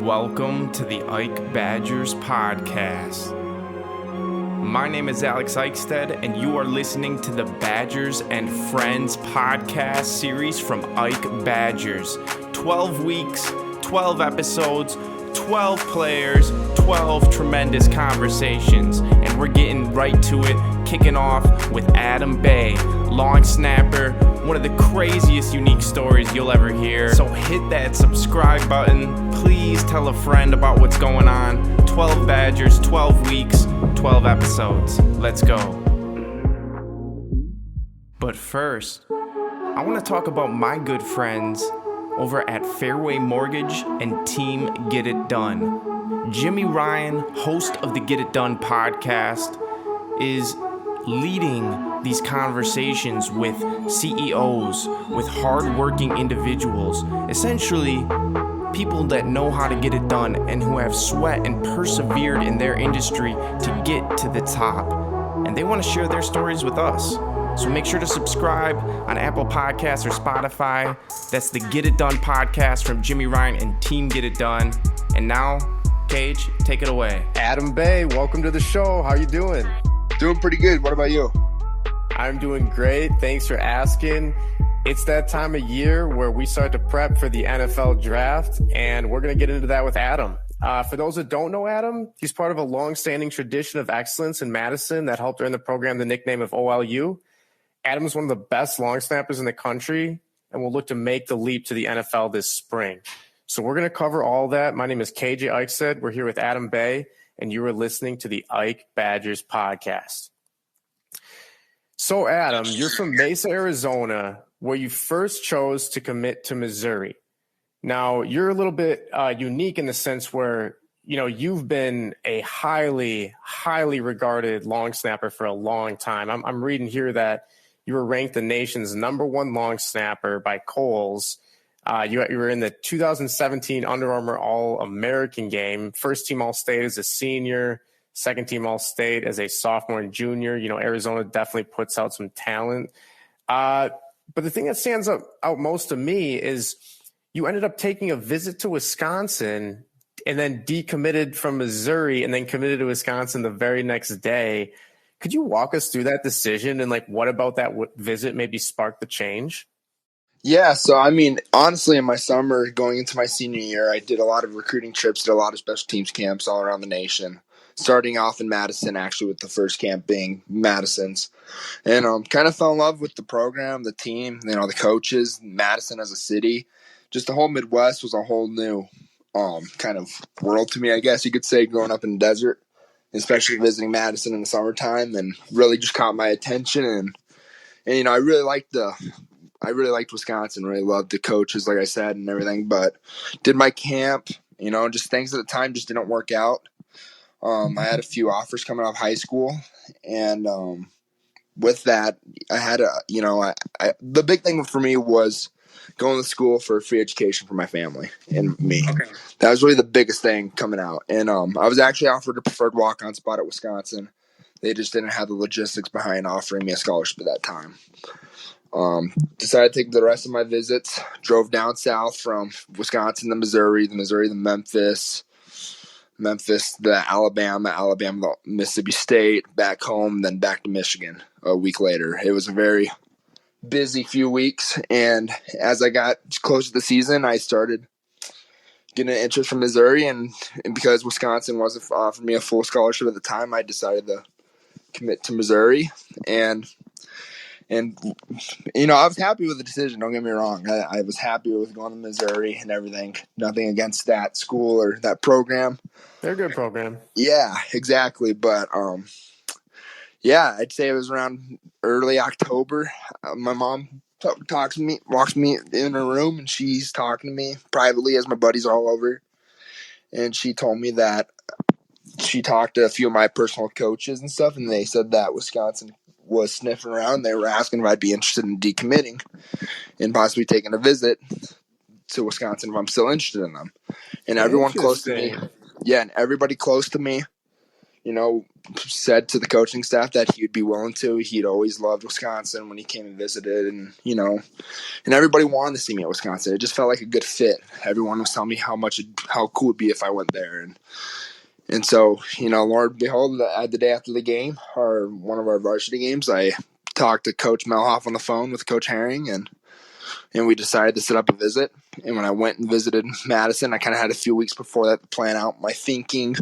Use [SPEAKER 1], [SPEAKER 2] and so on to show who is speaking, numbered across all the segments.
[SPEAKER 1] Welcome to the IKE Badgers podcast. My name is Alex Eichstaedt, and you are listening to the Badgers and Friends podcast series from IKE Badgers. 12 weeks, 12 episodes, 12 players, 12 tremendous conversations, and we're getting right to it, kicking off with Adam Bay, Longsnapper, one of the craziest unique stories you'll ever hear. So hit that subscribe button. Please tell a friend about what's going on. 12 Badgers, 12 weeks, 12 episodes. Let's go. But first, I want to talk about my good friends over at Fairway Mortgage and Team Get It Done. Jimmy Ryan, host of the Get It Done podcast, is leading these conversations with CEOs, with hardworking individuals, essentially people that know how to get it done and who have sweat and persevered in their industry to get to the top. And they want to share their stories with us. So make sure to subscribe on Apple Podcasts or Spotify. That's the Get It Done podcast from Jimmy Ryan and Team Get It Done. And now, KJ, take it away.
[SPEAKER 2] Adam Bay, welcome to the show. How you doing?
[SPEAKER 3] Doing pretty good. What about you?
[SPEAKER 2] I'm doing great. Thanks for asking. It's that time of year where we start to prep for the NFL draft, and we're going to get into that with Adam. For those that don't know Adam, he's part of a long-standing tradition of excellence in Madison that helped earn the program the nickname of OLU. Adam is one of the best long snappers in the country and will look to make the leap to the NFL this spring. So we're going to cover all that. My name is KJ Eichstaedt. We're here with Adam Bay, and you are listening to the IKE Badgers podcast. So, Adam, you're from Mesa, Arizona, where you first chose to commit to Missouri. Now, you're a little bit unique in the sense where, you know, you've been a highly, highly regarded long snapper for a long time. I'm reading here that you were ranked the nation's #1 long snapper by Kohl's. You were in the 2017 Under Armour All-American game, first team All-State as a senior, second team All-State as a sophomore and junior. You know, Arizona definitely puts out some talent. But the thing that stands out most to me is you ended up taking a visit to Wisconsin and then decommitted from Missouri and then committed to Wisconsin the very next day. Could you walk us through that decision and like what about that visit maybe sparked the change?
[SPEAKER 3] Yeah, so I mean, honestly, in my summer going into my senior year, I did a lot of recruiting trips, did a lot of special teams camps all around the nation, starting off in Madison, actually, with the first camp being Madison's. And kind of fell in love with the program, the team, you know, the coaches, Madison as a city. Just the whole Midwest was a whole new kind of world to me, I guess you could say, growing up in the desert, especially visiting Madison in the summertime, and really just caught my attention. And you know, I really liked Wisconsin, really loved the coaches, like I said, and everything, but did my camp, you know, just things at the time just didn't work out. I had a few offers coming off high school, and with that, I had the big thing for me was going to school for free education for my family and me. Okay. That was really the biggest thing coming out. And I was actually offered a preferred walk-on spot at Wisconsin. They just didn't have the logistics behind offering me a scholarship at that time. Decided to take the rest of my visits, drove down south from Wisconsin to Missouri, to Memphis, to Alabama, to Mississippi State, back home, then back to Michigan a week later. It was a very busy few weeks, and as I got close to the season, I started getting an interest from Missouri, and because Wisconsin wasn't offering me a full scholarship at the time, I decided to commit to Missouri, and you know, I was happy with the decision. Don't get me wrong. I was happy with going to Missouri and everything. Nothing against that school or that program.
[SPEAKER 2] They're a good program.
[SPEAKER 3] Yeah, exactly. But yeah, I'd say it was around early October. My mom walks me in her room, and she's talking to me privately as my buddies are all over. And she told me that she talked to a few of my personal coaches and stuff, and they said that Wisconsin was sniffing around. They were asking if I'd be interested in decommitting and possibly taking a visit to Wisconsin if I'm still interested in them. And everyone close to me, and everybody close to me, you know, said to the coaching staff that he would be willing to. He'd always loved Wisconsin when he came and visited, and and everybody wanted to see me at Wisconsin. It just felt like a good fit. Everyone was telling me how cool it would be if I went there, and so Lord behold, the day after the game, or one of our varsity games, I talked to Coach Melhoff on the phone with Coach Herring, and we decided to set up a visit. And when I went and visited Madison, I kind of had a few weeks before that to plan out my thinking.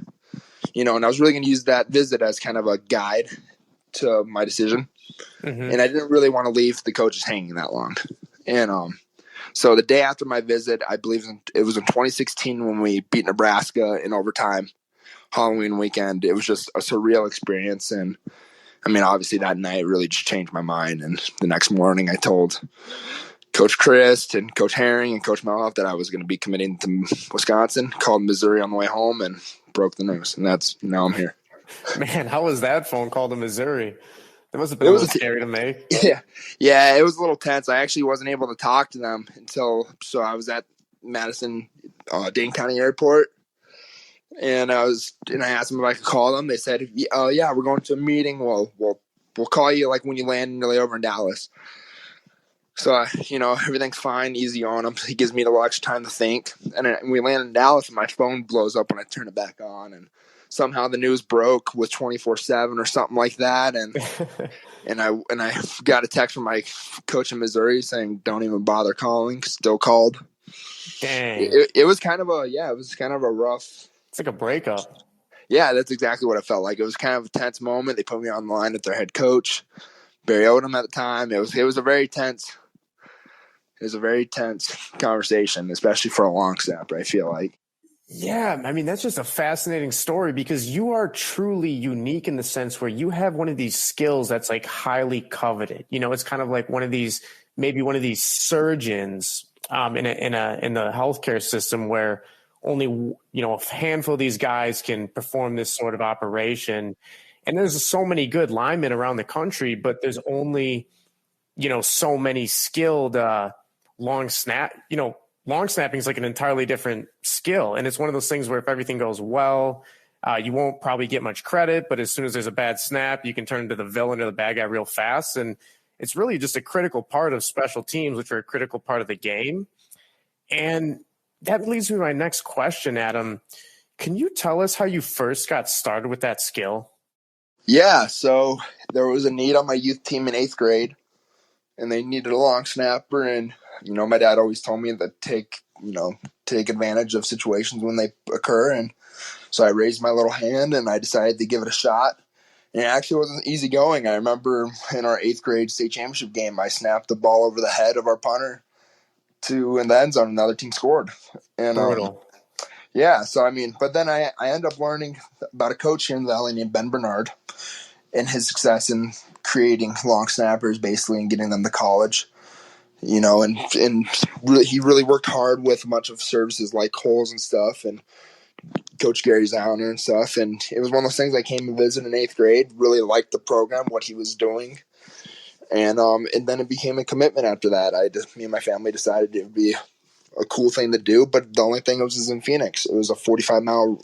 [SPEAKER 3] And I was really going to use that visit as kind of a guide to my decision. Mm-hmm. And I didn't really want to leave the coaches hanging that long. And so the day after my visit, I believe it was in 2016 when we beat Nebraska in overtime, Halloween weekend. It was just a surreal experience. And, obviously that night really just changed my mind. And the next morning I told Coach Christ and Coach Herring and Coach Melhoff that I was going to be committing to Wisconsin, called Missouri on the way home, and broke the news. And now I'm here.
[SPEAKER 2] Man, how was that phone call to Missouri? That must have been a little scary to make.
[SPEAKER 3] Yeah, it was a little tense. I actually wasn't able to talk to them so I was at Madison, Dane County Airport, and I asked them if I could call them. They said, yeah, we're going to a meeting. We'll call you like when you land in the layover in Dallas. So, everything's fine, easy on him. He gives me a little extra time to think. And we land in Dallas, and my phone blows up when I turn it back on. And somehow the news broke with 24/7 or something like that. And and I got a text from my coach in Missouri saying, "Don't even bother calling." Still called.
[SPEAKER 2] Dang.
[SPEAKER 3] It was kind of a rough.
[SPEAKER 2] It's like a breakup.
[SPEAKER 3] Yeah, that's exactly what it felt like. It was kind of a tense moment. They put me on the line with their head coach, Barry Odom, at the time. It was a very tense. It was a very tense conversation, especially for a long snapper, I feel like.
[SPEAKER 2] Yeah, that's just a fascinating story because you are truly unique in the sense where you have one of these skills that's like highly coveted. It's kind of like one of these surgeons in the healthcare system where only a handful of these guys can perform this sort of operation. And there's so many good linemen around the country, but there's only so many skilled long snapping is like an entirely different skill. And it's one of those things where if everything goes well, you won't probably get much credit, but as soon as there's a bad snap, you can turn into the villain or the bad guy real fast. And it's really just a critical part of special teams, which are a critical part of the game. And that leads me to my next question, Adam. Can you tell us how you first got started with that skill?
[SPEAKER 3] Yeah, so there was a need on my youth team in 8th grade, and they needed a long snapper, and my dad always told me that take advantage of situations when they occur. And so I raised my little hand and I decided to give it a shot. And it actually wasn't easy going. I remember in our 8th grade state championship game, I snapped the ball over the head of our punter in the end zone. Another team scored. And yeah, so but then I ended up learning about a coach here in the Valley named Ben Bernard and his success in creating long snappers basically and getting them to college. And really, he really worked hard with a bunch of services like Coles and stuff, and Coach Gary Zauner and stuff. And it was one of those things I came to visit in 8th grade, really liked the program, what he was doing. And then it became a commitment after that. Me and my family decided it would be a cool thing to do, but the only thing was in Phoenix. It was a 45-mile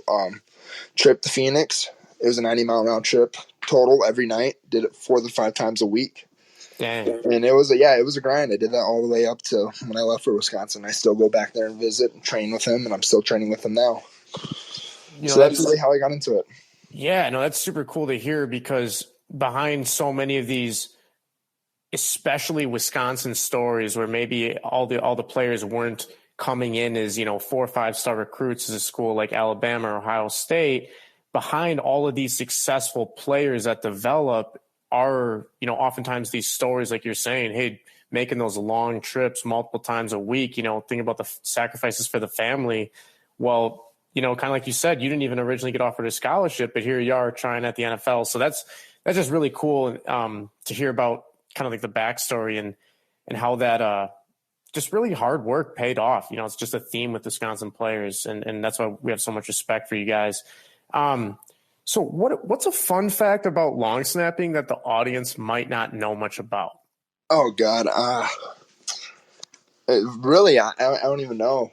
[SPEAKER 3] trip to Phoenix. It was a 90-mile round trip total every night. Did it 4 to 5 times a week.
[SPEAKER 2] Dang.
[SPEAKER 3] And it was a grind. I did that all the way up to when I left for Wisconsin. I still go back there and visit and train with him, and I'm still training with him now. So that's really how I got into it.
[SPEAKER 2] Yeah, no, that's super cool to hear because behind so many of these, especially Wisconsin stories where maybe all the players weren't coming in as 4 or 5-star recruits as a school like Alabama or Ohio State, behind all of these successful players that develop are, oftentimes these stories, like you're saying, hey, making those long trips multiple times a week, think about the sacrifices for the family. Well, kind of like you said, you didn't even originally get offered a scholarship, but here you are trying at the NFL. So that's just really cool to hear about kind of like the backstory and how that just really hard work paid off. It's just a theme with Wisconsin players, and that's why we have so much respect for you guys. So what's a fun fact about long snapping that the audience might not know much about?
[SPEAKER 3] Oh God, really, I don't even know.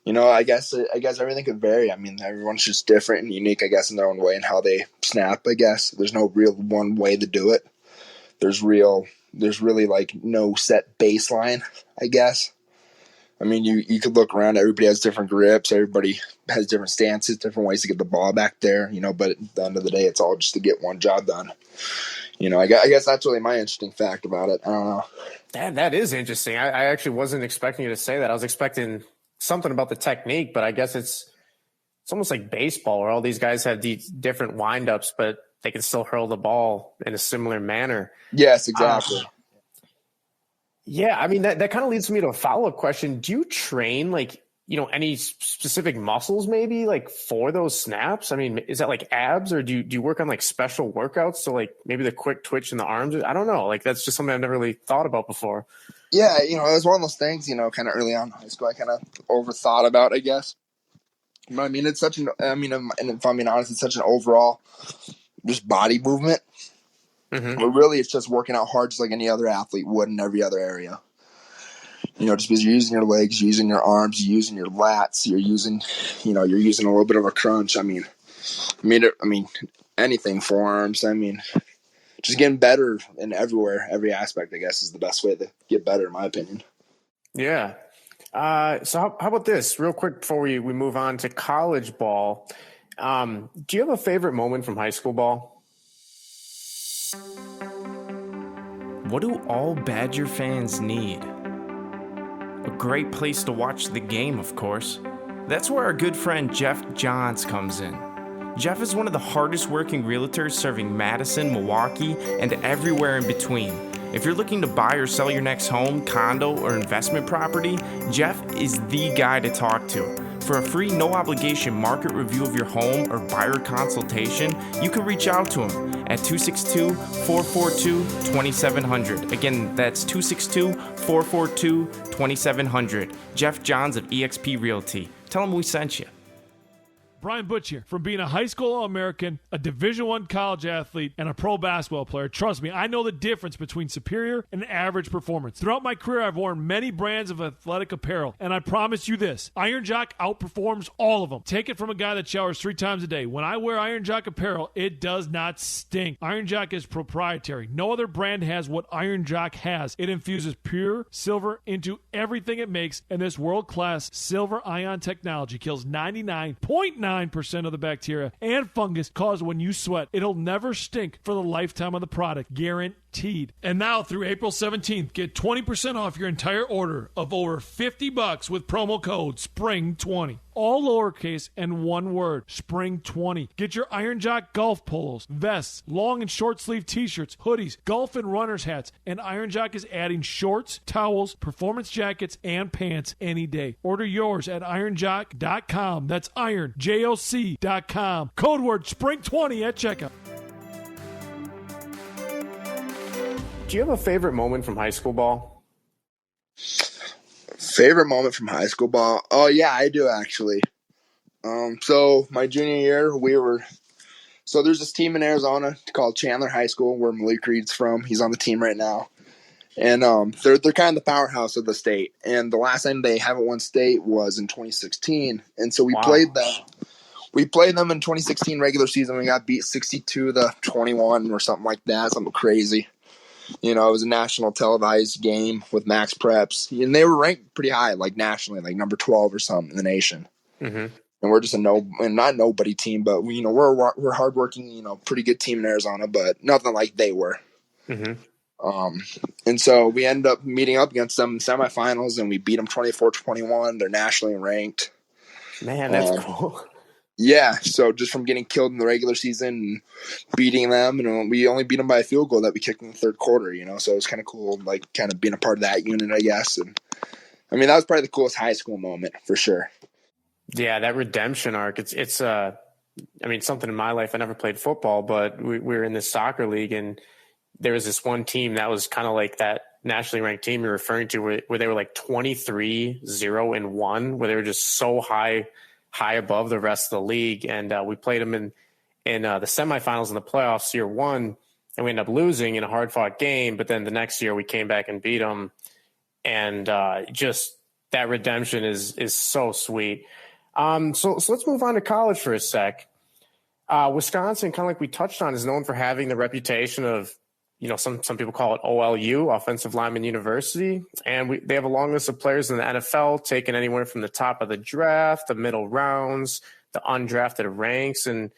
[SPEAKER 3] I guess everything could vary. I mean, everyone's just different and unique, I guess, in their own way and how they snap. I guess there's no real one way to do it. There's really like no set baseline, I guess. I mean, you could look around. Everybody has different grips. Everybody has different stances, different ways to get the ball back there. But at the end of the day, it's all just to get one job done. I guess that's really my interesting fact about it. I don't know.
[SPEAKER 2] That is interesting. I actually wasn't expecting you to say that. I was expecting something about the technique, but I guess it's almost like baseball where all these guys have these different windups, but they can still hurl the ball in a similar manner.
[SPEAKER 3] Yes, exactly.
[SPEAKER 2] Yeah, I mean, that kind of leads me to a follow-up question. Do you train, any specific muscles maybe, for those snaps? I mean, is that like abs, or do you work on, special workouts? So, maybe the quick twitch in the arms? I don't know. That's just something I've never really thought about before.
[SPEAKER 3] Yeah, it was one of those things, kind of early on in high school I kind of overthought about, I guess. But, I mean, and if I'm being honest, it's such an overall just body movement. Mm-hmm. But really, it's just working out hard just like any other athlete would in every other area. Just because you're using your legs, you're using your arms, you're using your lats, you're using a little bit of a crunch. I mean, anything, forearms. I mean, just getting better in every aspect, I guess, is the best way to get better, in my opinion.
[SPEAKER 2] Yeah. So how about this, real quick, before we move on to college ball? Do you have a favorite moment from high school ball?
[SPEAKER 1] What do all Badger fans need? A great place to watch the game, of course. That's where our good friend Jeff Johns comes in. Jeff is one of the hardest working realtors serving Madison, Milwaukee, and everywhere in between. If you're looking to buy or sell your next home, condo, or investment property, Jeff is the guy to talk to. For a free, no-obligation market review of your home or buyer consultation, you can reach out to him at 262-442-2700. Again, that's 262-442-2700. Jeff Johns of eXp Realty. Tell him we sent you.
[SPEAKER 4] Brian Butch here. From being a high school All-American, a Division I college athlete, and a pro basketball player, trust me, I know the difference between superior and average performance. Throughout my career, I've worn many brands of athletic apparel, and I promise you this, Iron Jock outperforms all of them. Take it from a guy that showers 3 times a day. When I wear Iron Jock apparel, it does not stink. Iron Jock is proprietary. No other brand has what Iron Jock has. It infuses pure silver into everything it makes, and this world-class silver ion technology kills 99.9% of the bacteria and fungus caused when you sweat. It'll never stink for the lifetime of the product, guaranteed. And now through April 17th, get 20% off your entire order of over $50 with promo code SPRING20. All lowercase and one word, SPRING20. Get your Iron Jock golf polos, vests, long and short sleeve t-shirts, hoodies, golf and runner's hats, and Iron Jock is adding shorts, towels, performance jackets, and pants any day. Order yours at ironjock.com. That's ironjoc.com. Code word SPRING20 at checkout.
[SPEAKER 2] Do you have a favorite moment from high school ball?
[SPEAKER 3] Favorite moment from high school ball? Oh, yeah, I do, actually. So my junior year, so there's this team in Arizona called Chandler High School where Malik Reed's from. He's on the team right now. And they're kind of the powerhouse of the state. And the last time they haven't won state was in 2016. And so we played them. We played them in 2016 regular season. We got beat 62-21 or something like that, something crazy. It was a national televised game with max preps. And they were ranked pretty high, nationally, number 12 or something in the nation. Mm-hmm. And we're just not nobody team, but we're hardworking, pretty good team in Arizona, but nothing like they were. Mm-hmm. And so we ended up meeting up against them in semifinals, and we beat them 24-21. They're nationally ranked.
[SPEAKER 2] Man, that's cool.
[SPEAKER 3] Yeah, so just from getting killed in the regular season and beating them, we only beat them by a field goal that we kicked in the third quarter, so it was kind of cool, kind of being a part of that unit, I guess. And I mean, that was probably the coolest high school moment for sure.
[SPEAKER 2] Yeah, that redemption arc, it's something in my life. I never played football, but we were in this soccer league, and there was this one team that was kind of like that nationally ranked team you're referring to where they were 23-0-1, where they were just so high above the rest of the league. And we played them in the semifinals and the playoffs year one, and we ended up losing in a hard fought game. But then the next year we came back and beat them, and just that redemption is so sweet. So let's move on to college for a sec. Wisconsin, kind of like we touched on, is known for having the reputation of, some people call it OLU, Offensive Lineman University. And they have a long list of players in the NFL, taken anywhere from the top of the draft, the middle rounds, the undrafted ranks. And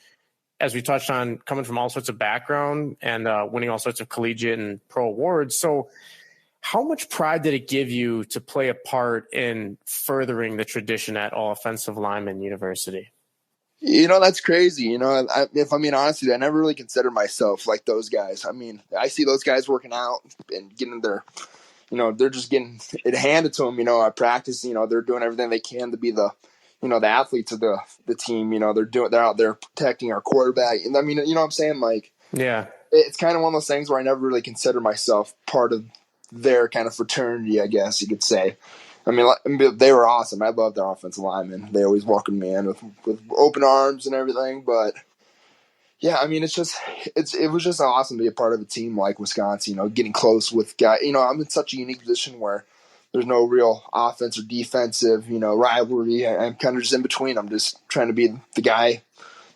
[SPEAKER 2] as we touched on, coming from all sorts of background and winning all sorts of collegiate and pro awards. So how much pride did it give you to play a part in furthering the tradition at All Offensive Lineman University?
[SPEAKER 3] That's crazy. If I'm being honest with you, I never really considered myself like those guys. I mean, I see those guys working out and getting their, they're just getting it handed to them. At practice, they're doing everything they can to be the, the athletes of the team. They're out there protecting our quarterback. And I mean, you know what I'm saying? Like, yeah, it's kind of one of those things where I never really considered myself part of their kind of fraternity, I guess you could say. I mean, they were awesome. I loved their offensive linemen. They always welcomed me in with open arms and everything. But yeah, I mean, it was just awesome to be a part of a team like Wisconsin. Getting close with guys. I'm in such a unique position where there's no real offense or defensive, rivalry. I'm kind of just in between. I'm just trying to be the guy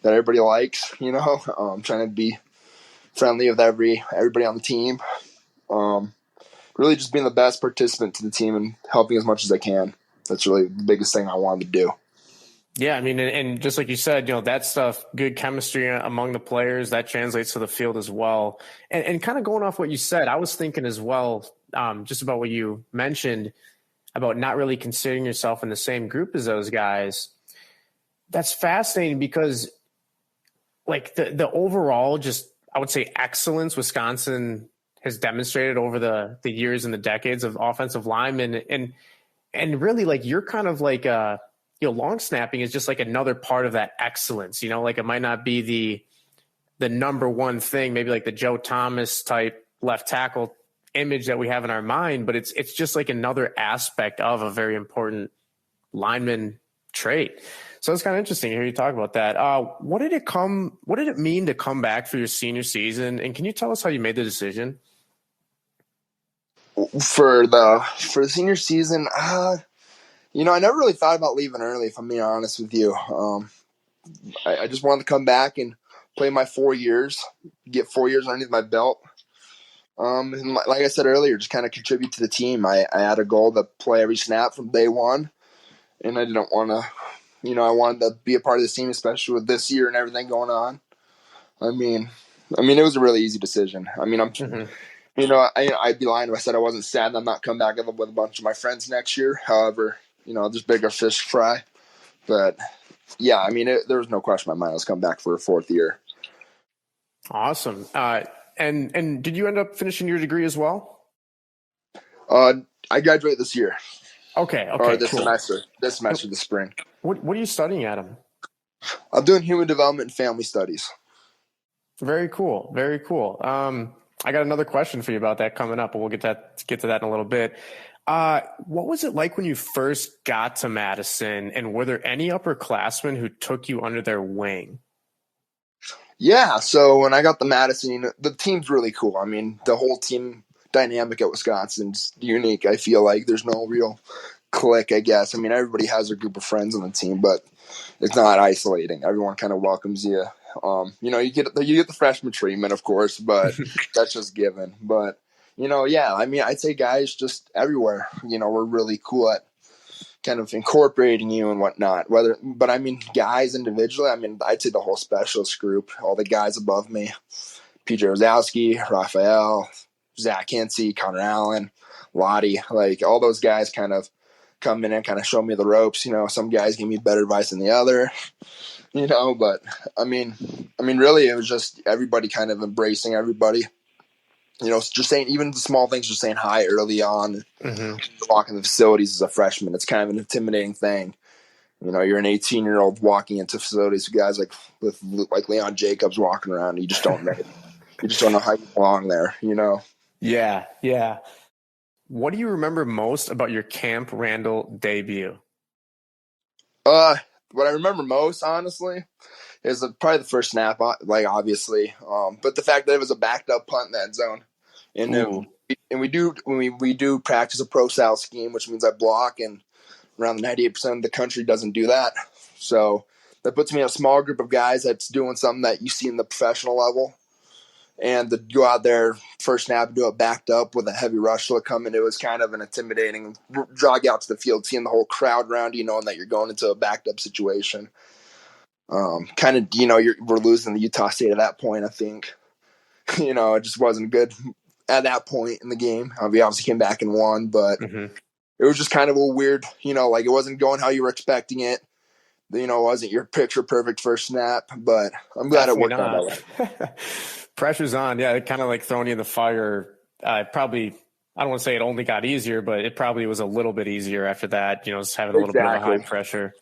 [SPEAKER 3] that everybody likes. Trying to be friendly with everybody on the team. Really just being the best participant to the team and helping as much as I can. That's really the biggest thing I wanted to do.
[SPEAKER 2] Yeah, I mean, and just like you said, that stuff, good chemistry among the players, that translates to the field as well. And kind of going off what you said, I was thinking as well, just about what you mentioned about not really considering yourself in the same group as those guys. That's fascinating because, like, the overall, just, I would say, excellence Wisconsin has demonstrated over the years and the decades of offensive linemen. And really, like, you're kind of like, long snapping is just like another part of that excellence, like it might not be the number one thing, maybe like the Joe Thomas type left tackle image that we have in our mind, but it's just like another aspect of a very important lineman trait. So it's kind of interesting to hear you talk about that. What did it mean to come back for your senior season? And can you tell us how you made the decision?
[SPEAKER 3] For the senior season, I never really thought about leaving early, if I'm being honest with you. I just wanted to come back and play my 4 years, get 4 years underneath my belt. And like I said earlier, just kind of contribute to the team. I had a goal to play every snap from day one, and I didn't want to, I wanted to be a part of this team, especially with this year and everything going on. I mean, it was a really easy decision. I mean, I'd be lying if I said I wasn't sad and I'm not coming back with a bunch of my friends next year. However, there's bigger fish to fry. But, yeah, I mean, there was no question in my mind I was coming back for a fourth year.
[SPEAKER 2] Awesome. And did you end up finishing your degree as well?
[SPEAKER 3] I graduate this year.
[SPEAKER 2] Okay.
[SPEAKER 3] Or this semester, this spring.
[SPEAKER 2] What are you studying, Adam?
[SPEAKER 3] I'm doing human development and family studies.
[SPEAKER 2] Very cool. Very cool. I got another question for you about that coming up, but we'll get to that in a little bit. What was it like when you first got to Madison, and were there any upperclassmen who took you under their wing?
[SPEAKER 3] Yeah, so when I got to Madison, the team's really cool. I mean, the whole team dynamic at Wisconsin's unique. I feel like there's no real clique, I guess. I mean, everybody has a group of friends on the team, but it's not isolating. Everyone kind of welcomes you. You get the freshman treatment, of course, but that's just given. But yeah, I mean, I'd say guys just everywhere, we're really cool at kind of incorporating you and whatnot. But I mean, guys individually, I mean, I'd say the whole specialist group, all the guys above me, PJ Rosowski, Raphael, Zach Hinsey, Connor Allen, Lottie, like all those guys kind of come in and kind of show me the ropes. Some guys give me better advice than the other. But I mean, really, it was just everybody kind of embracing everybody. Just saying, even the small things, just saying hi early on. Mm-hmm. Walking the facilities as a freshman, it's kind of an intimidating thing. You're an 18-year-old walking into facilities with guys like Leon Jacobs walking around. And you just don't know. You just don't know how you belong there.
[SPEAKER 2] Yeah. What do you remember most about your Camp Randall debut?
[SPEAKER 3] What I remember most, honestly, is probably the first snap, like obviously. But the fact that it was a backed up punt in that zone. And we do when we do practice a pro style scheme, which means I block, and around 98% of the country doesn't do that. So that puts me in a small group of guys that's doing something that you see in the professional level. And to go out there first snap and do it backed up with a heavy rush look coming, it was kind of an intimidating jog out to the field, seeing the whole crowd around you, knowing that you're going into a backed up situation. Kind of, we're losing the Utah State at that point, I think. It just wasn't good at that point in the game. We obviously came back and won, but it was just kind of a weird, like it wasn't going how you were expecting it. It wasn't your picture perfect first snap, but I'm glad it worked out that way.
[SPEAKER 2] Pressure's on. Yeah, it kind of like throwing you in the fire. Probably, I don't want to say it only got easier, but it probably was a little bit easier after that, just having a little bit of a high pressure.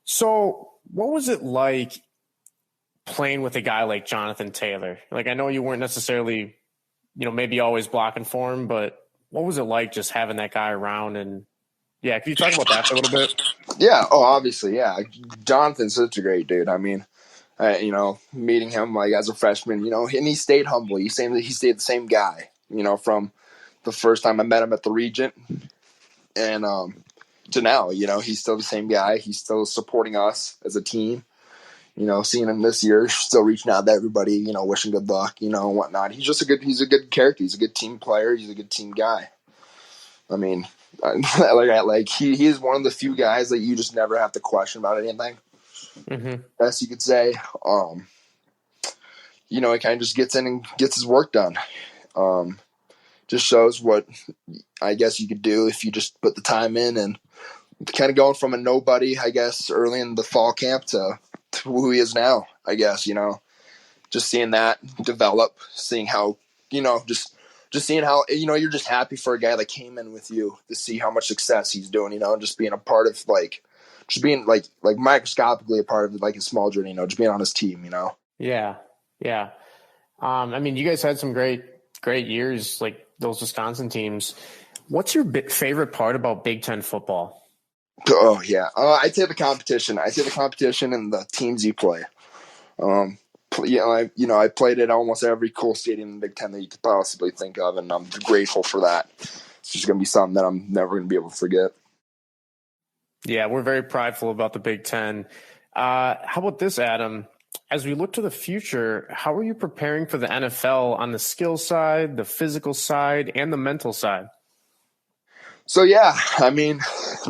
[SPEAKER 2] So what was it like playing with a guy like Jonathan Taylor? Like, I know you weren't necessarily, maybe always blocking for him, but what was it like just having that guy around? And yeah, can you talk about that for a little bit?
[SPEAKER 3] Yeah. Oh, obviously. Yeah. Jonathan's such a great dude. I mean, meeting him like as a freshman, and he stayed humble. He stayed the same guy, from the first time I met him at the Regent and to now, he's still the same guy. He's still supporting us as a team. Seeing him this year, still reaching out to everybody, wishing good luck, and whatnot. He's a good character. He's a good team player. He's a good team guy. I mean, he is one of the few guys that you just never have to question about anything. Best you could say. He kind of just gets in and gets his work done. Just shows what I guess you could do if you just put the time in, and kind of going from a nobody, I guess, early in the fall camp to who he is now, I guess, just seeing that develop, seeing how, just seeing how, you're just happy for a guy that came in with you to see how much success he's doing, just being a part of just being like microscopically a part of like his small journey, just being on his team,
[SPEAKER 2] Yeah. Yeah. I mean, you guys had some great years, like those Wisconsin teams. What's your favorite part about Big Ten football?
[SPEAKER 3] Oh yeah. I'd say the competition. And the teams you play. I played at almost every cool stadium in the Big Ten that you could possibly think of, and I'm grateful for that. It's just going to be something that I'm never going to be able to forget.
[SPEAKER 2] Yeah, we're very prideful about the Big Ten. How about this, Adam? As we look to the future, how are you preparing for the NFL on the skill side, the physical side, and the mental side?
[SPEAKER 3] So, yeah, I mean,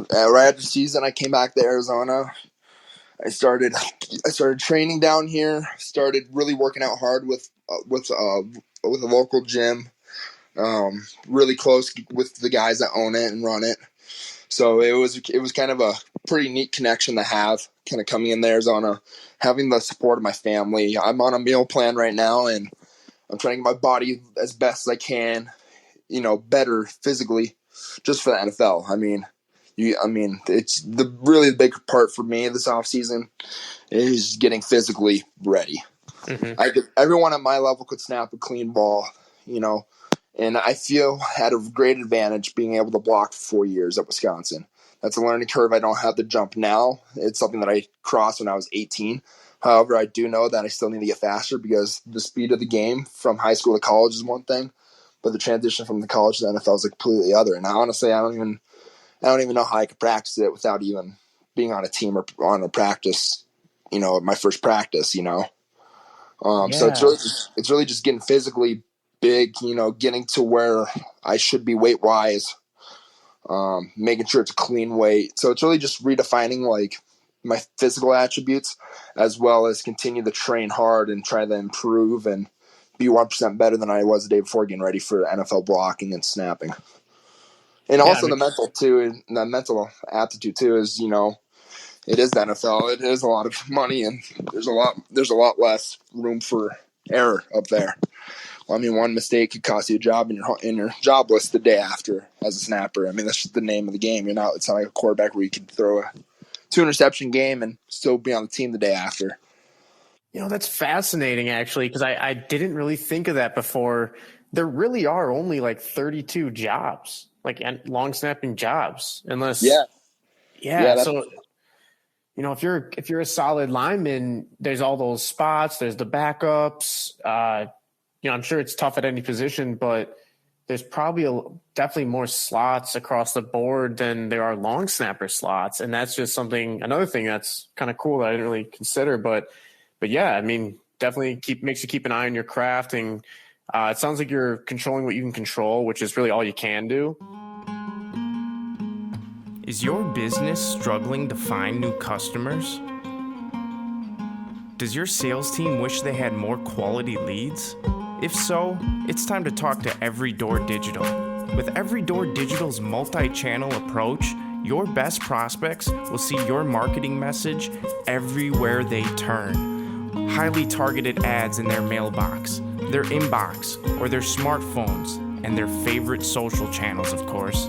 [SPEAKER 3] right after the season, I came back to Arizona. I started training down here, started really working out hard with a local gym, really close with the guys that own it and run it. So it was kind of a pretty neat connection to have, kind of coming in to Arizona, having the support of my family. I'm on a meal plan right now, and I'm trying to get my body as best as I can, better physically, just for the NFL. I mean, it's the big part for me this offseason is getting physically ready. Everyone at my level could snap a clean ball, and I feel had a great advantage being able to block for 4 years at Wisconsin. That's a learning curve I don't have to jump now. It's something that I crossed when I was 18. However, I do know that I still need to get faster because the speed of the game from high school to college is one thing, but the transition from the college to the NFL is a completely other. And honestly, I don't even know how I could practice it without even being on a team or on a practice, my first practice, So it's really just getting physically big, getting to where I should be weight wise, making sure it's a clean weight. So it's really just redefining like my physical attributes as well as continue to train hard and try to improve and be 1% better than I was the day before, getting ready for NFL blocking and snapping. And also the mental too, and the mental aptitude too is, it is the NFL. It is a lot of money, and there's a lot less room for error up there. I mean, one mistake could cost you a job in your job list the day after as a snapper. I mean, that's just the name of the game. It's not like a quarterback where you could throw a 2-interception game and still be on the team the day after.
[SPEAKER 2] That's fascinating, actually, because I didn't really think of that before. There really are only like 32 jobs, like long snapping jobs, unless so if you're a solid lineman, there's all those spots, there's the backups. I'm sure it's tough at any position, but there's probably definitely more slots across the board than there are long snapper slots. And that's just another thing that's kind of cool that I didn't really consider. But yeah, I mean, definitely makes you keep an eye on your craft. And it sounds like you're controlling what you can control, which is really all you can do.
[SPEAKER 1] Is your business struggling to find new customers? Does your sales team wish they had more quality leads? If so, it's time to talk to Every Door Digital. With Every Door Digital's multi-channel approach, your best prospects will see your marketing message everywhere they turn. Highly targeted ads in their mailbox, their inbox, or their smartphones, and their favorite social channels, of course.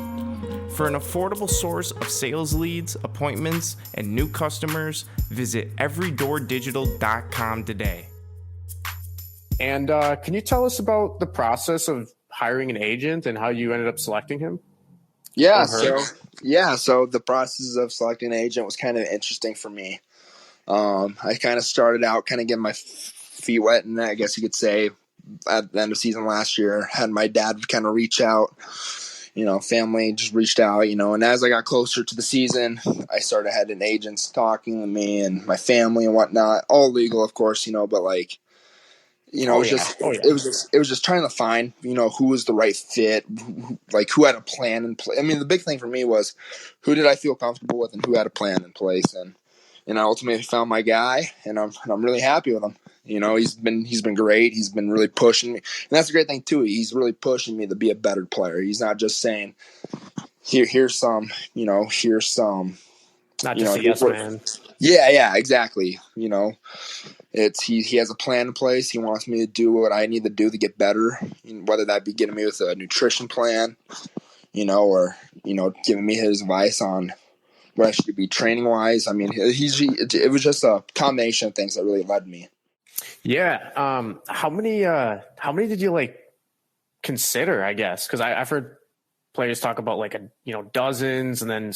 [SPEAKER 1] For an affordable source of sales leads, appointments, and new customers, visit everydoordigital.com today.
[SPEAKER 2] And can you tell us about the process of hiring an agent and how you ended up selecting him?
[SPEAKER 3] Yeah, so the process of selecting an agent was kind of interesting for me. I kind of started out kind of getting my feet wet, and I guess you could say at the end of season last year, had my dad kind of reach out. Family just reached out, and as I got closer to the season, I started having agents talking to me and my family and whatnot, all legal, of course, but like, it was just trying to find, who was the right fit, who had a plan in place. I mean, the big thing for me was who did I feel comfortable with and who had a plan in place. And I ultimately found my guy, and I'm really happy with him. He's been great. He's been really pushing me. And that's a great thing too. He's really pushing me to be a better player. He's not just saying, here's some. Not
[SPEAKER 2] just a yes man.
[SPEAKER 3] Yeah, exactly. He has a plan in place. He wants me to do what I need to do to get better, whether that be getting me with a nutrition plan, or giving me his advice on what I should be training wise. I mean, it was just a combination of things that really led me.
[SPEAKER 2] Yeah. How many did you consider, I guess? Because I've heard players talk about dozens, and then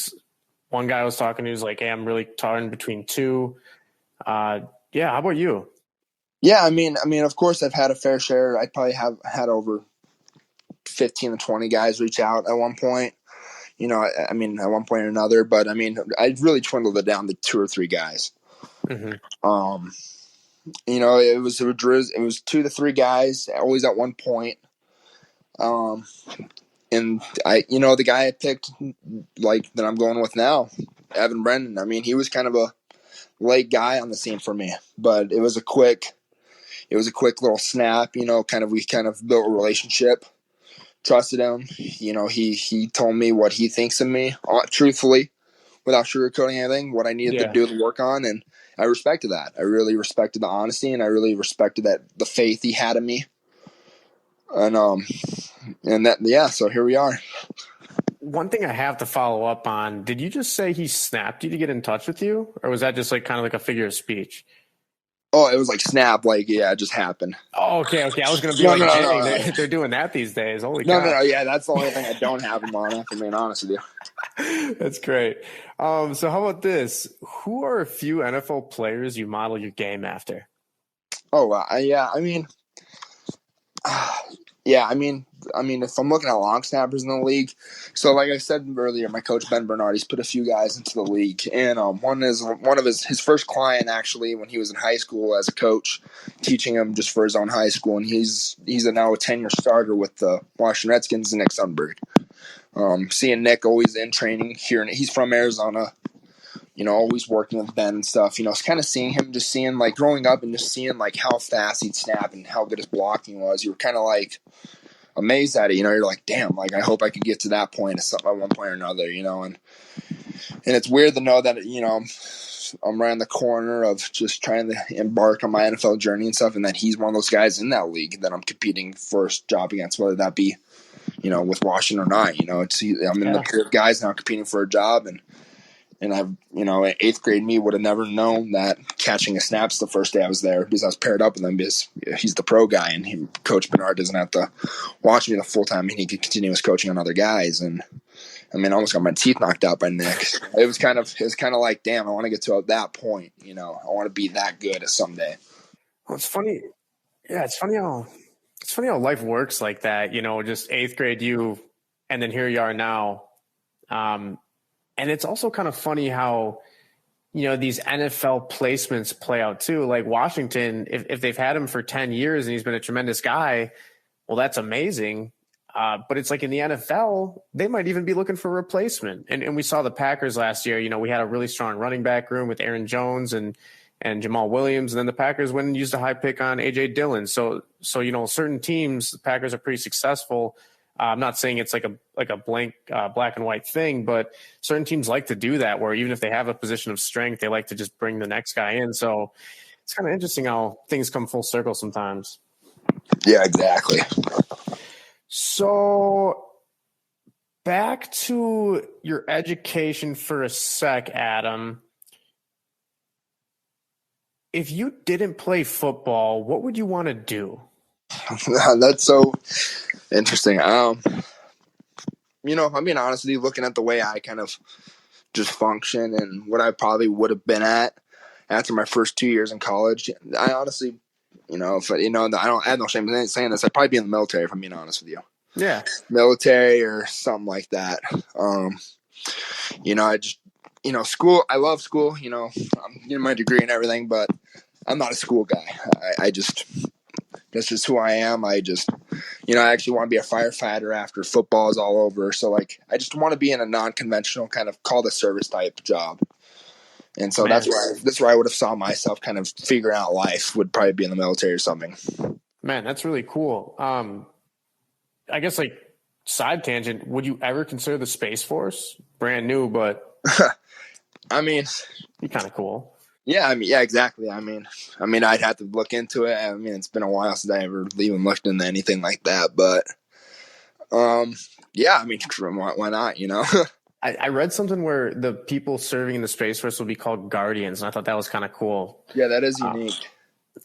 [SPEAKER 2] one guy I was talking to was like, hey, I'm really torn between two. Yeah. How about you?
[SPEAKER 3] Yeah. I mean, of course I've had a fair share. I probably have had over 15 to 20 guys reach out at one point, at one point or another, but I really dwindled it down to 2 or 3 guys.
[SPEAKER 2] Mm-hmm.
[SPEAKER 3] It was 2 to 3 guys always at one point. And the guy I picked, that I'm going with now, Evan Brennan. He was kind of a late guy on the scene for me, but it was a quick little snap. We kind of built a relationship, trusted him. He told me what he thinks of me, truthfully, without sugarcoating anything, what I needed to do to work on, and I respected that. I really respected the honesty, and I really respected the faith he had in me. So here we are.
[SPEAKER 2] One thing I have to follow up on, did you just say he snapped you to get in touch with you? Or was that just kind of a figure of speech?
[SPEAKER 3] Oh, it was snap, it just happened.
[SPEAKER 2] Oh, okay. I was going to be no. They're doing that these days. Holy cow.
[SPEAKER 3] No, yeah, that's the only thing I don't have him on, if I'm being honest with
[SPEAKER 2] you. That's great. So how about this? Who are a few NFL players you model your game after?
[SPEAKER 3] Oh, if I'm looking at long snappers in the league, so like I said earlier, my coach Ben Bernardi's put a few guys into the league, and one of his first client actually when he was in high school as a coach, teaching him just for his own high school, and he's now a 10-year starter with the Washington Redskins, Nick Sundberg. Seeing Nick always in training here, and he's from Arizona. Always working with Ben and stuff. It's kind of seeing him, just seeing growing up and just seeing how fast he'd snap and how good his blocking was. You were kind of amazed at it. You're like, damn, I hope I could get to that point at one point or another. And it's weird to know that I'm right on the corner of just trying to embark on my NFL journey and stuff, and that he's one of those guys in that league that I'm competing for a job against, whether that be with Washington or not. I'm in the pair of guys now competing for a job, and I've, 8th grade me would have never known that catching a snap's the first day I was there, because I was paired up with him, because he's the pro guy, and Coach Bernard doesn't have to watch me the full time, and he could continue his coaching on other guys. And I almost got my teeth knocked out by Nick. It was kind of like, damn, I want to get to that point. I want to be that good someday.
[SPEAKER 2] Well, it's funny. Yeah, it's funny how It's funny how life works like that, just eighth grade you, and then here you are now. And it's also kind of funny how, these NFL placements play out too. Like Washington, if they've had him for 10 years and he's been a tremendous guy, well, that's amazing. But it's like in the NFL, they might even be looking for a replacement. And we saw the Packers last year. We had a really strong running back room with Aaron Jones and Jamal Williams. And then the Packers went and used a high pick on A.J. Dillon. So certain teams, the Packers are pretty successful. I'm not saying it's like a blank black and white thing, but certain teams like to do that, where even if they have a position of strength, they like to just bring the next guy in. So it's kind of interesting how things come full circle sometimes.
[SPEAKER 3] Yeah, exactly.
[SPEAKER 2] So back to your education for a sec, Adam. If you didn't play football, what would you want to do?
[SPEAKER 3] That's so interesting. I'm being honest with you, looking at the way I kind of just function and what I probably would have been at after my first 2 years in college, I honestly, I have no shame in saying this. I'd probably be in the military, if I'm being honest with you.
[SPEAKER 2] Yeah.
[SPEAKER 3] Military or something like that. School, I love school, I'm getting my degree and everything, but I'm not a school guy. That's just who I am. I actually want to be a firefighter after football is all over. So I just want to be in a non-conventional kind of call to service type job. And so that's where I would have saw myself kind of figuring out life, would probably be in the military or something.
[SPEAKER 2] Man, that's really cool. I guess side tangent, would you ever consider the Space Force? Brand new, but
[SPEAKER 3] I mean,
[SPEAKER 2] be kind of cool.
[SPEAKER 3] Yeah, exactly. I'd have to look into it. It's been a while since I ever even looked into anything like that, but why not,
[SPEAKER 2] I read something where the people serving in the Space Force will be called Guardians, and I thought that was kind of cool.
[SPEAKER 3] Yeah, that is unique.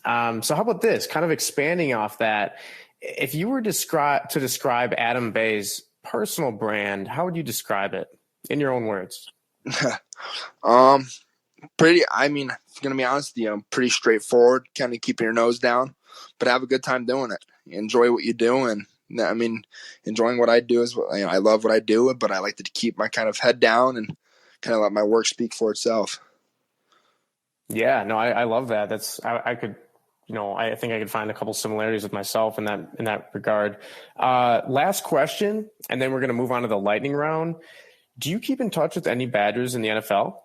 [SPEAKER 2] So how about this? Kind of expanding off that, if you were to describe Adam Bay's personal brand, how would you describe it in your own words?
[SPEAKER 3] Gonna be honest with you, I'm pretty straightforward, kind of keeping your nose down, but have a good time doing it. Enjoy what you do. And enjoying what I do is, I love what I do, but I like to keep my kind of head down and kind of let my work speak for itself.
[SPEAKER 2] Yeah, no, I love that. I could, I think I could find a couple similarities with myself in that regard. Last question, and then we're going to move on to the lightning round. Do you keep in touch with any Badgers in the NFL?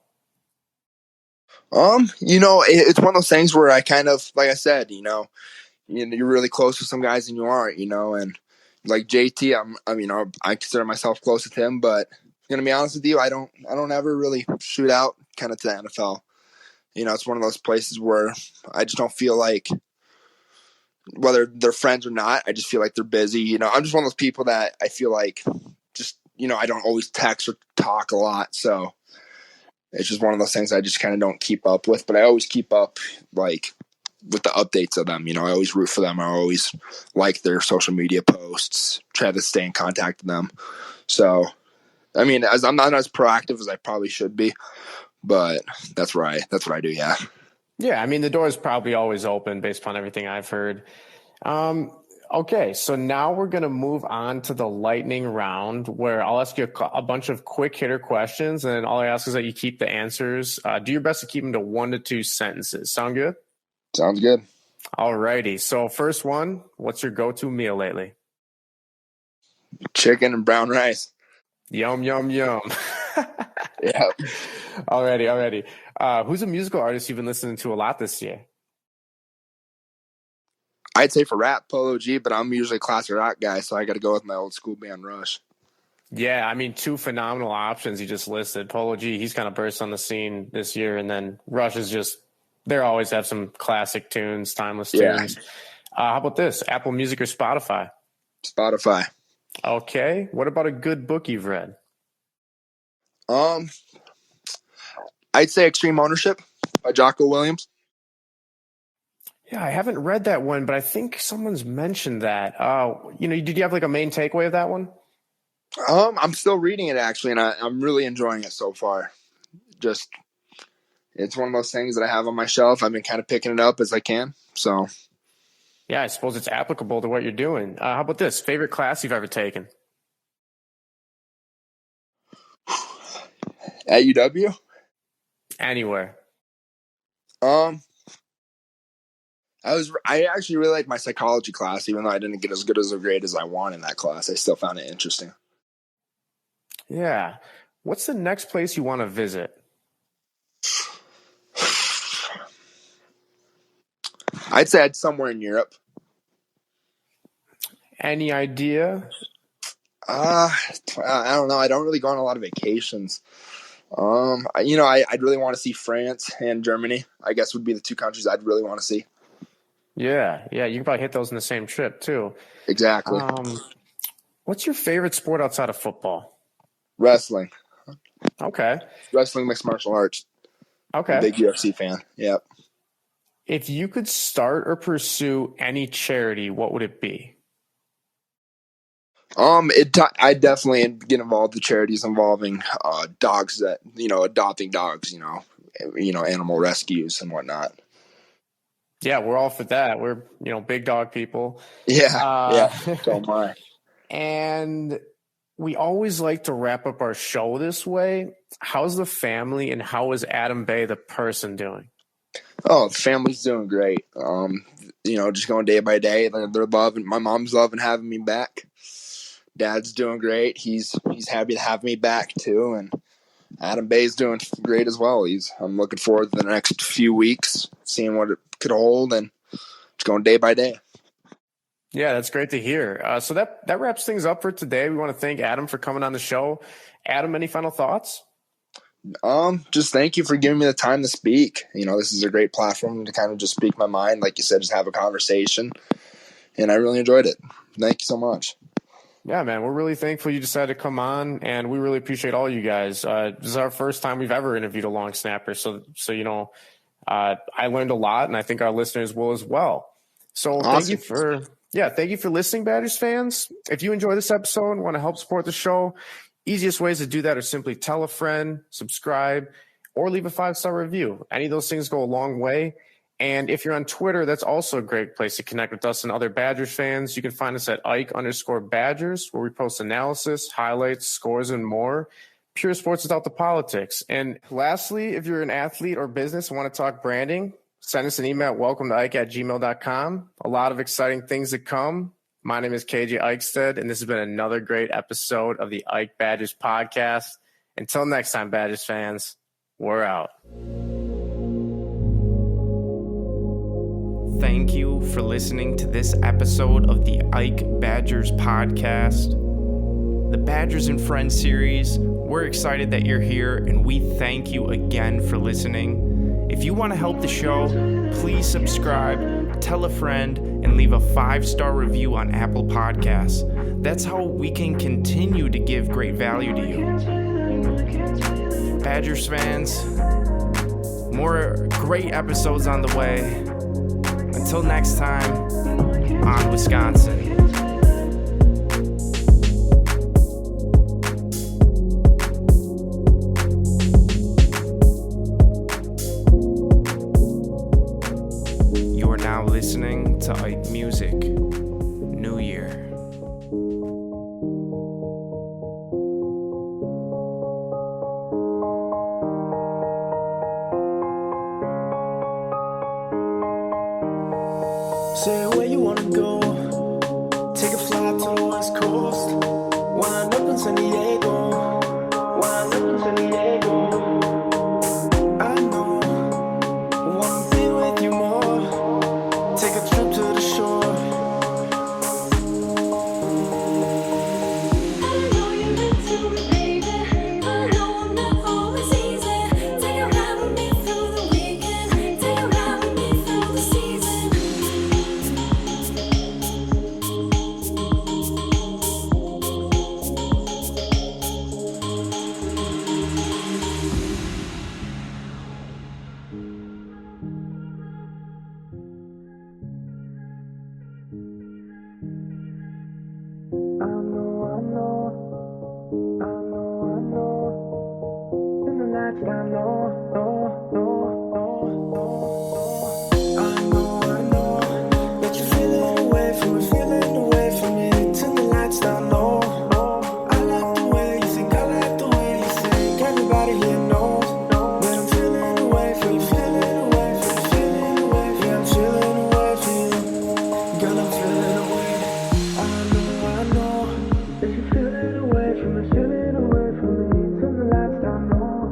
[SPEAKER 3] It's one of those things where I kind of, like I said, you're really close with some guys and you aren't, and like JT, I consider myself close with him, but gonna be honest with you, I don't ever really shoot out kind of to the NFL. It's one of those places where I just don't feel like, whether they're friends or not, I just feel like they're busy. I'm just one of those people that I feel like just, I don't always text or talk a lot, so it's just one of those things I just kind of don't keep up with, but I always keep up with the updates of them. I always root for them. I always like their social media posts, try to stay in contact with them. So, as I'm not as proactive as I probably should be, but that's what I do. Yeah.
[SPEAKER 2] Yeah. The door is probably always open based upon everything I've heard. Okay, so now we're going to move on to the lightning round, where I'll ask you a bunch of quick hitter questions, and all I ask is that you keep the answers. Do your best to keep them to 1 to 2 sentences. Sound good?
[SPEAKER 3] Sounds good.
[SPEAKER 2] All righty. So first one, what's your go-to meal lately?
[SPEAKER 3] Chicken and brown rice.
[SPEAKER 2] Yum, yum, yum.
[SPEAKER 3] Yeah.
[SPEAKER 2] Alrighty. Who's a musical artist you've been listening to a lot this year?
[SPEAKER 3] I'd say for rap, Polo G, but I'm usually a classic rock guy, so I got to go with my old school band, Rush.
[SPEAKER 2] Yeah, 2 phenomenal options you just listed. Polo G, he's kind of burst on the scene this year, and then Rush is just, they always have some classic tunes, timeless tunes. How about this, Apple Music or Spotify?
[SPEAKER 3] Spotify.
[SPEAKER 2] Okay, what about a good book you've read?
[SPEAKER 3] I'd say Extreme Ownership by Jocko Williams.
[SPEAKER 2] Yeah, I haven't read that one, but I think someone's mentioned that. Did you have a main takeaway of that one?
[SPEAKER 3] I'm still reading it actually, and I'm really enjoying it so far. Just, it's one of those things that I have on my shelf. I've been kind of picking it up as I can. So,
[SPEAKER 2] Yeah, I suppose it's applicable to what you're doing. How about this? Favorite class you've ever taken?
[SPEAKER 3] At UW?
[SPEAKER 2] Anywhere.
[SPEAKER 3] I actually really liked my psychology class, even though I didn't get as good as a grade as I want in that class. I still found it interesting.
[SPEAKER 2] Yeah. What's the next place you want to visit?
[SPEAKER 3] I'd say it's somewhere in Europe.
[SPEAKER 2] Any idea?
[SPEAKER 3] I don't know. I don't really go on a lot of vacations. I'd really want to see France and Germany. I guess would be the two countries I'd really want to see.
[SPEAKER 2] Yeah. You can probably hit those in the same trip too.
[SPEAKER 3] Exactly.
[SPEAKER 2] What's your favorite sport outside of football?
[SPEAKER 3] Wrestling.
[SPEAKER 2] Okay.
[SPEAKER 3] Wrestling, mixed martial arts.
[SPEAKER 2] Okay.
[SPEAKER 3] Big UFC fan. Yep.
[SPEAKER 2] If you could start or pursue any charity, what would it be?
[SPEAKER 3] I definitely get involved with charities involving dogs that adopting dogs, animal rescues and whatnot.
[SPEAKER 2] Yeah, we're all for that. We're big dog people.
[SPEAKER 3] Yeah, so am I.
[SPEAKER 2] And we always like to wrap up our show this way. How's the family and how is Adam Bay the person doing?
[SPEAKER 3] Oh, the family's doing great. Just going day by day. They're loving. My mom's loving having me back. Dad's doing great. He's happy to have me back too, and Adam Bay's doing great as well. I'm looking forward to the next few weeks, seeing what it could hold, and just going day by day.
[SPEAKER 2] Yeah, that's great to hear. So that wraps things up for today. We want to thank Adam for coming on the show. Adam, any final thoughts?
[SPEAKER 3] Just thank you for giving me the time to speak. This is a great platform to kind of just speak my mind, like you said, just have a conversation, and I really enjoyed it. Thank you so much.
[SPEAKER 2] Yeah, man, we're really thankful you decided to come on, and we really appreciate all you guys. This is our first time we've ever interviewed a long snapper, so I learned a lot, and I think our listeners will as well. So
[SPEAKER 3] awesome.
[SPEAKER 2] Thank you for listening, Badgers fans. If you enjoy this episode and want to help support the show, easiest ways to do that are simply tell a friend, subscribe, or leave a 5-star review. Any of those things go a long way. And if you're on Twitter, that's also a great place to connect with us and other Badgers fans. You can find us at Ike_Badgers, where we post analysis, highlights, scores, and more. Pure sports without the politics. And lastly, if you're an athlete or business and want to talk branding, send us an email at welcome@gmail.com. A lot of exciting things to come. My name is KJ Eichstaedt, and this has been another great episode of the Ike Badgers podcast. Until next time, Badgers fans, we're out.
[SPEAKER 1] Thank you for listening to this episode of the Ike Badgers podcast. The Badgers and Friends series, we're excited that you're here, and we thank you again for listening. If you want to help the show, please subscribe, tell a friend, and leave a 5-star review on Apple Podcasts. That's how we can continue to give great value to you. Badgers fans, more great episodes on the way. Until next time, on Wisconsin. You are now listening to Ike Music. New Year.
[SPEAKER 5] Say where you wanna go. Take a flight to the West Coast. Wind up in San Diego. Wind up in San Diego. I know. Wanna be with you more. Take a trip to the shore.
[SPEAKER 6] I know you're into me, baby. I know I'm not always easy. Take a ride with me through the weekend. Take a ride with me through the season.
[SPEAKER 5] In the nighttime, no. I know that you feel it. everybody here knows that I'm feeling away from you, feeling away from you, feeling away from you. Yeah, I'm feeling away from you. Girl, I'm feeling away. I know that you're feeling away from me, feeling away from me. Turn the lights down low.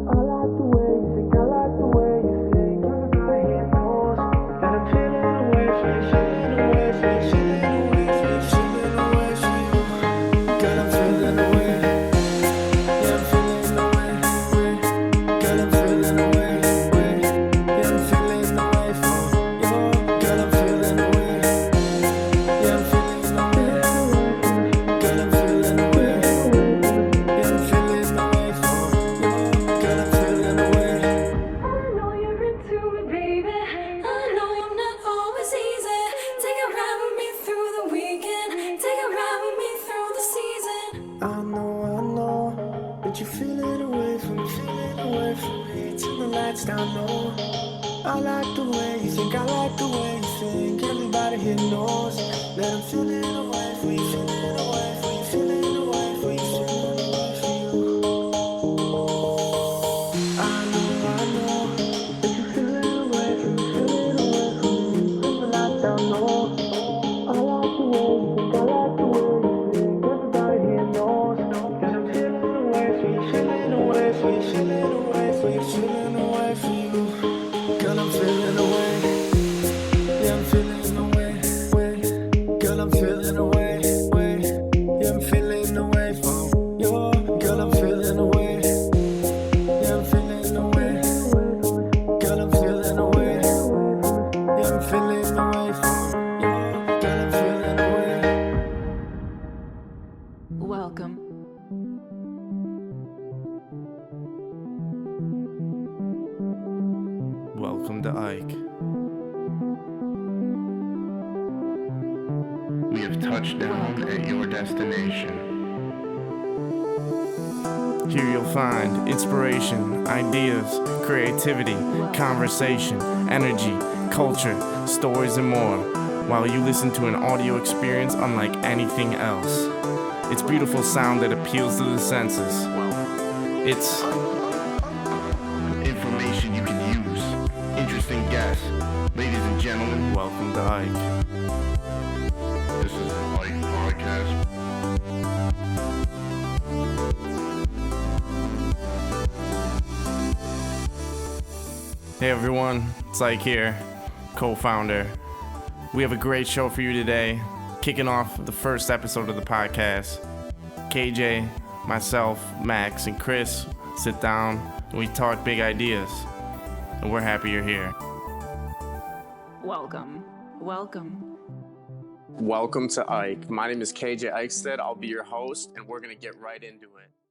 [SPEAKER 5] I like the way you think, I like the way you think. Everybody here knows that I'm feeling away from you, feeling away from you, feeling away from you, feeling away from you. Girl, I'm feeling away. Yeah, I'm feeling away. Girl, I'm feeling away. Yeah, I'm feeling away from you. Girl, I'm feeling away. Yeah, I'm feeling away. Girl, I'm feeling away. Yeah, I'm feeling away from you. Girl, I'm feeling away.
[SPEAKER 6] I know you're into me, baby. I know I'm not always easy. Take a ride with me through the weekend. Take a ride with me through the season.
[SPEAKER 5] I know that you feel it away from me, feel it away from me. Turn the lights down low. I like the way you think, I like the way you think. Everybody here knows that I'm feeling away from you, feeling away from you, feeling away from you, feeling away from you. I know that you feel it away from me, feeling away from me. Turn the lights down low. I like the way you think, I like the way you think. Everybody here knows that I'm feeling away from you, feeling away from you, feeling away from you, feeling away from you. Girl, I'm feeling away. Yeah, I'm feeling away. Girl, I'm feeling away. Yeah, I'm feeling away from you. Girl, I'm feeling away. Yeah, I'm feeling away. Girl, I'm feeling away. Yeah, I'm feeling away from you. Girl, I'm feeling away.
[SPEAKER 7] Welcome.
[SPEAKER 1] Welcome to Ike.
[SPEAKER 8] We have touched down at your destination.
[SPEAKER 1] Here you'll find inspiration, ideas, creativity, conversation, energy, culture, stories, and more, while you listen to an audio experience unlike anything else. It's beautiful sound that appeals to the senses. It's
[SPEAKER 8] Information you can use. Interesting guests. Ladies and gentlemen,
[SPEAKER 1] welcome to Ike.
[SPEAKER 8] this is the Ike Podcast.
[SPEAKER 1] Hey everyone, it's Ike here, co-founder. We have a great show for you today, kicking off the first episode of the podcast. KJ, myself, Max, and Chris sit down and we talk big ideas. And we're happy you're here.
[SPEAKER 7] Welcome.
[SPEAKER 2] Welcome to Ike. My name is KJ Eichstaedt. I'll be your host, and we're going to get right into it.